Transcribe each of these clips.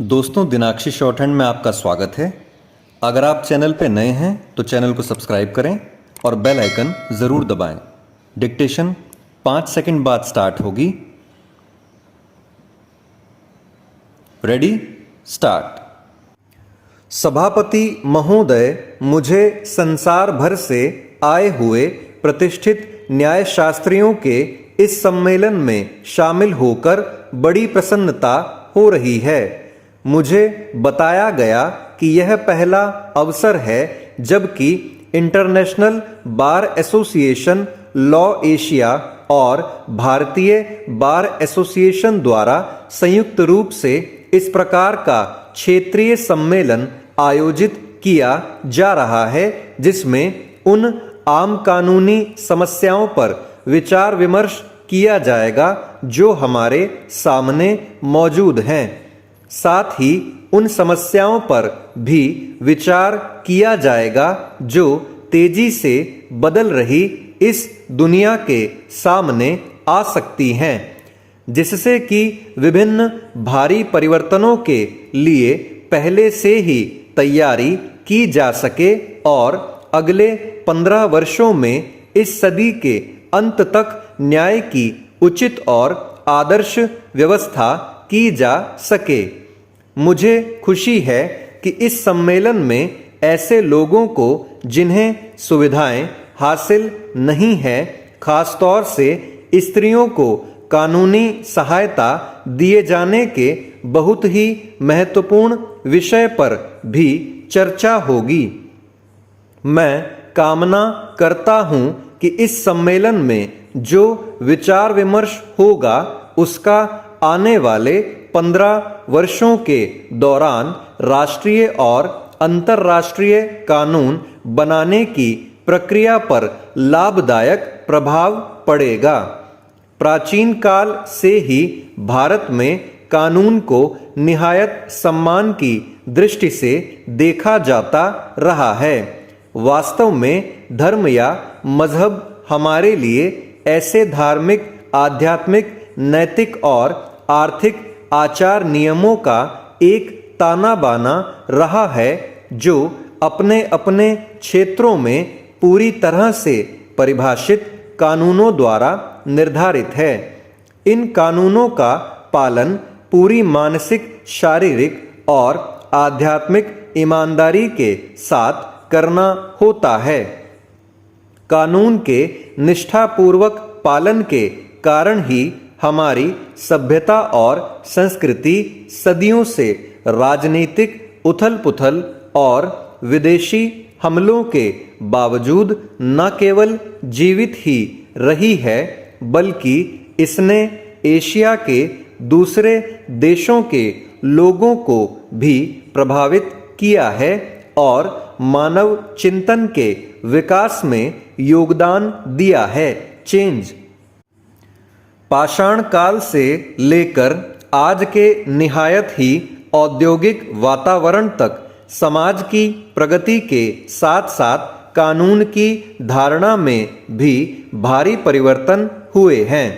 दोस्तों, दिनाक्षी short hand में आपका स्वागत है। अगर आप चैनल पे नए हैं तो चैनल को सब्सक्राइब करें और बेल आइकन ज़रूर दबाएं। डिक्टेशन 5 सेकंड बाद स्टार्ट होगी। Ready, start. सभापति महोदय, मुझे संसार भर से आए हुए प्रतिष्ठित न्यायशास्त्रियों के इस सम्मेलन में शामिल होकर बड़ी प्रसन्नता हो रही है। मुझे बताया गया कि यह पहला अवसर है जबकि international bar association law Asia और भारतीय बार एसोसिएशन द्वारा संयुक्त रूप से इस प्रकार का क्षेत्रीय सम्मेलन आयोजित किया जा रहा है जिसमें उन आम कानूनी समस्याओं पर विचार विमर्श किया जाएगा जो हमारे सामने मौजूद हैं। साथ ही उन समस्याओं पर भी विचार किया जाएगा जो तेजी से बदल रही इस दुनिया के सामने आ सकती हैं, जिससे कि विभिन्न भारी परिवर्तनों के लिए पहले से ही तैयारी की जा सके और अगले 15 वर्षों में इस सदी के अंत तक न्याय की उचित और आदर्श व्यवस्था की जा सके। मुझे खुशी है कि इस सम्मेलन में ऐसे लोगों को जिन्हें सुविधाएं हासिल नहीं है, खासतौर से स्त्रियों को कानूनी सहायता दिए जाने के बहुत ही महत्वपूर्ण विषय पर भी चर्चा होगी। मैं कामना करता हूं कि इस सम्मेलन में जो विचार विमर्श होगा उसका आने वाले 15 वर्षों के दौरान राष्ट्रीय और अंतर्राष्ट्रीय कानून बनाने की प्रक्रिया पर लाभदायक प्रभाव पड़ेगा। प्राचीन काल से ही भारत में कानून को निहायत सम्मान की दृष्टि से देखा जाता रहा है। वास्तव में धर्म या मजहब हमारे लिए ऐसे धार्मिक, आध्यात्मिक, नैतिक और आर्थिक आचार नियमों का एक ताना बाना रहा है जो अपने अपने क्षेत्रों में पूरी तरह से परिभाषित कानूनों द्वारा निर्धारित है। इन कानूनों का पालन पूरी मानसिक, शारीरिक और आध्यात्मिक ईमानदारी के साथ करना होता है। कानून के निष्ठापूर्वक पालन के कारण ही हमारी सभ्यता और संस्कृति सदियों से राजनीतिक उथल-पुथल और विदेशी हमलों के बावजूद न केवल जीवित ही रही है बल्कि इसने एशिया के दूसरे देशों के लोगों को भी प्रभावित किया है और मानव चिंतन के विकास में योगदान दिया है। चेंज पाषाण काल से लेकर आज के निहायत ही औद्योगिक वातावरण तक समाज की प्रगति के साथ साथ कानून की धारणा में भी भारी परिवर्तन हुए हैं।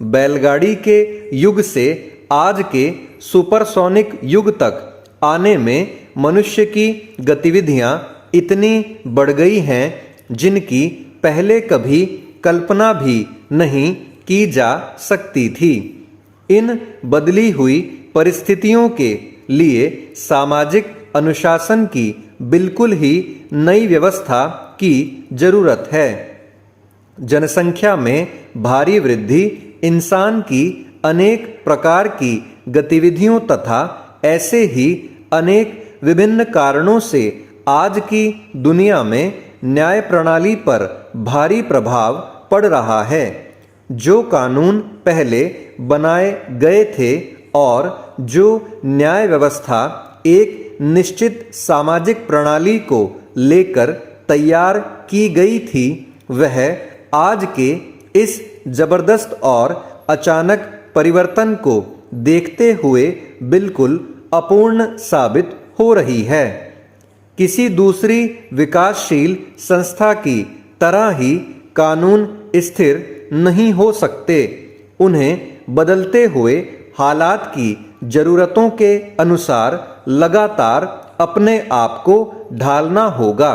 बैलगाड़ी के युग से आज के सुपरसोनिक युग तक आने में मनुष्य की गतिविधियां इतनी बढ़ गई हैं जिनकी पहले कभी कल्पना भी नहीं की जा सकती थी। इन बदली हुई परिस्थितियों के लिए सामाजिक अनुशासन की बिल्कुल ही नई व्यवस्था की जरूरत है। जनसंख्या में भारी वृद्धि, इंसान की अनेक प्रकार की गतिविधियों तथा ऐसे ही अनेक विभिन्न कारणों से आज की दुनिया में न्याय प्रणाली पर भारी प्रभाव पड़ रहा है। जो कानून पहले बनाए गए थे और जो न्याय व्यवस्था एक निश्चित सामाजिक प्रणाली को लेकर तैयार की गई थी, वह आज के इस जबरदस्त और अचानक परिवर्तन को देखते हुए बिल्कुल अपूर्ण साबित हो रही है। किसी दूसरी विकासशील संस्था की तरह ही कानून स्थिर नहीं हो सकते। उन्हें बदलते हुए हालात की जरूरतों के अनुसार लगातार अपने आप को ढालना होगा।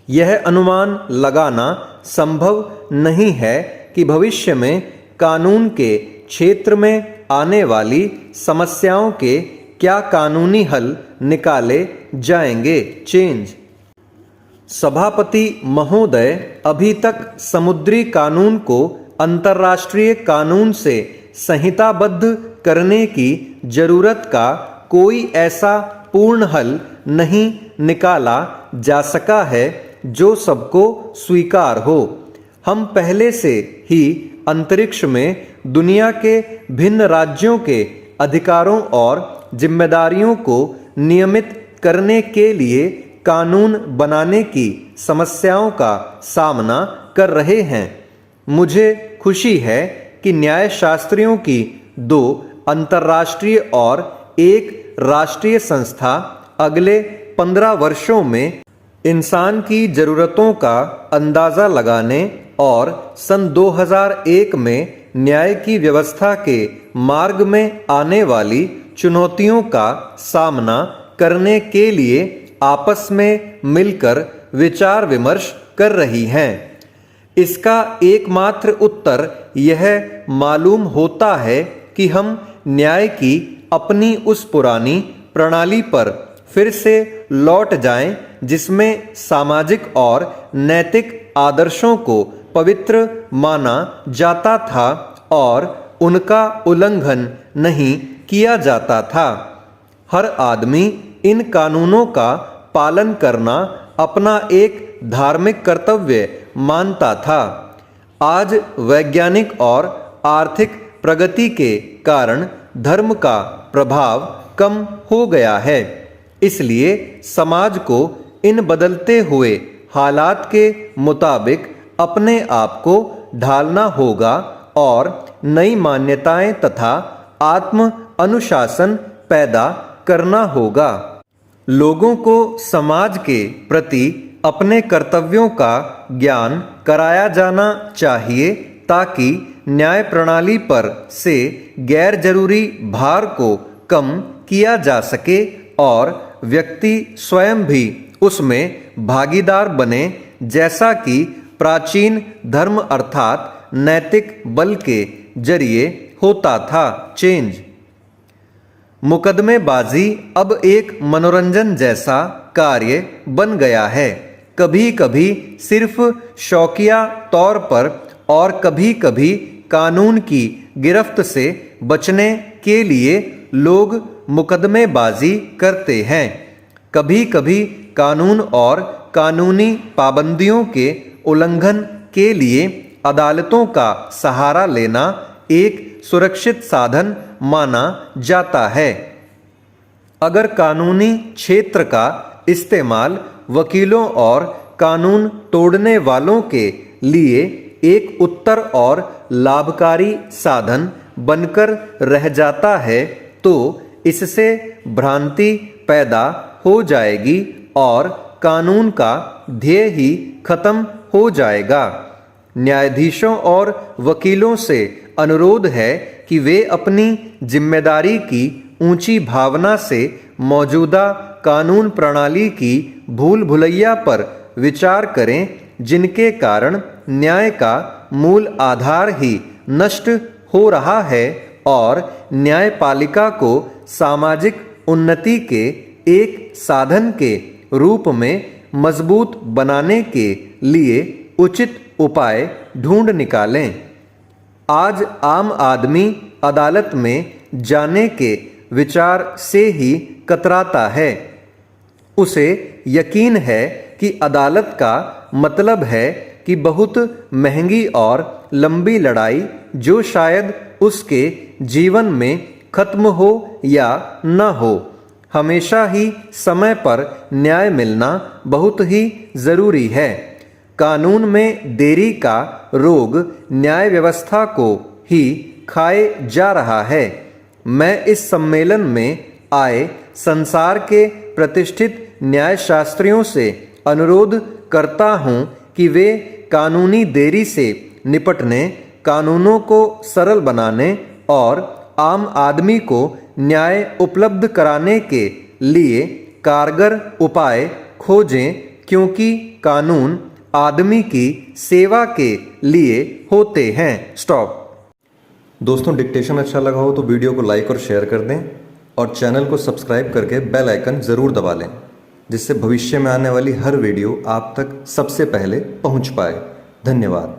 यह अनुमान लगाना संभव नहीं है कि भविष्य में कानून के क्षेत्र में आने वाली समस्याओं के क्या कानूनी हल निकाले जाएंगे। चेंज। सभापति महोदय, अभी तक समुद्री कानून को अंतर्राष्ट्रीय कानून से संहिताबद्ध करने की जरूरत का कोई ऐसा पूर्ण हल नहीं निकाला जा सका है जो सबको स्वीकार हो। हम पहले से ही अंतरिक्ष में दुनिया के भिन्न राज्यों के अधिकारों और जिम्मेदारियों को नियमित करने के लिए कानून बनाने की समस्याओं का सामना कर रहे हैं। मुझे खुशी है कि न्यायशास्त्रियों की 2 अंतर्राष्ट्रीय और 1 राष्ट्रीय संस्था अगले 15 वर्षों में इंसान की ज़रूरतों का अंदाज़ा लगाने और सन 2001 में न्याय की व्यवस्था के मार्ग में आने वाली चुनौतियों का सामना करने के लिए आपस में मिलकर विचार विमर्श कर रही हैं। इसका एकमात्र उत्तर यह मालूम होता है कि हम न्याय की अपनी उस पुरानी प्रणाली पर फिर से लौट जाएं, जिसमें सामाजिक और नैतिक आदर्शों को पवित्र माना जाता था और उनका उल्लंघन नहीं किया जाता था। हर आदमी इन कानूनों का पालन करना अपना एक धार्मिक कर्तव्य मानता था। आज वैज्ञानिक और आर्थिक प्रगति के कारण धर्म का प्रभाव कम हो गया है, इसलिए समाज को इन बदलते हुए हालात के मुताबिक अपने आप को ढालना होगा और नई मान्यताएं तथा आत्म अनुशासन पैदा करना होगा। लोगों को समाज के प्रति अपने कर्तव्यों का ज्ञान कराया जाना चाहिए ताकि न्याय प्रणाली पर से गैर जरूरी भार को कम किया जा सके और व्यक्ति स्वयं भी उसमें भागीदार बने, जैसा कि प्राचीन धर्म अर्थात नैतिक बल के जरिए होता था। चेंज। मुकदमेबाजी अब एक मनोरंजन जैसा कार्य बन गया है। कभी कभी सिर्फ शौकिया तौर पर और कभी कभी कानून की गिरफ्त से बचने के लिए लोग मुकदमेबाजी करते हैं। कभी कभी कानून और कानूनी पाबंदियों के उल्लंघन के लिए अदालतों का सहारा लेना एक सुरक्षित साधन माना जाता है। अगर कानूनी क्षेत्र का इस्तेमाल वकीलों और कानून तोड़ने वालों के लिए एक उत्तर और लाभकारी साधन बनकर रह जाता है, तो इससे भ्रांति पैदा हो जाएगी और कानून का ध्येय ही खत्म हो जाएगा। न्यायाधीशों और वकीलों से अनुरोध है कि वे अपनी जिम्मेदारी की ऊंची भावना से मौजूदा कानून प्रणाली की भूल भुलैया पर विचार करें, जिनके कारण न्याय का मूल आधार ही नष्ट हो रहा है और न्यायपालिका को सामाजिक उन्नति के एक साधन के रूप में मजबूत बनाने के लिए उचित उपाय ढूंढ निकालें। आज आम आदमी अदालत में जाने के विचार से ही कतराता है। उसे यकीन है कि अदालत का मतलब है कि बहुत महंगी और लंबी लड़ाई जो शायद उसके जीवन में खत्म हो या न हो। हमेशा ही समय पर न्याय मिलना बहुत ही ज़रूरी है। कानून में देरी का रोग न्याय व्यवस्था को ही खाए जा रहा है। मैं इस सम्मेलन में आए संसार के प्रतिष्ठित न्यायशास्त्रियों से अनुरोध करता हूं कि वे कानूनी देरी से निपटने, कानूनों को सरल बनाने और आम आदमी को न्याय उपलब्ध कराने के लिए कारगर उपाय खोजें, क्योंकि कानून आदमी की सेवा के लिए होते हैं। स्टॉप। दोस्तों, डिक्टेशन अच्छा लगा हो तो वीडियो को लाइक और शेयर कर दें और चैनल को सब्सक्राइब करके बेल आइकन ज़रूर दबा लें, जिससे भविष्य में आने वाली हर वीडियो आप तक सबसे पहले पहुंच पाए। धन्यवाद।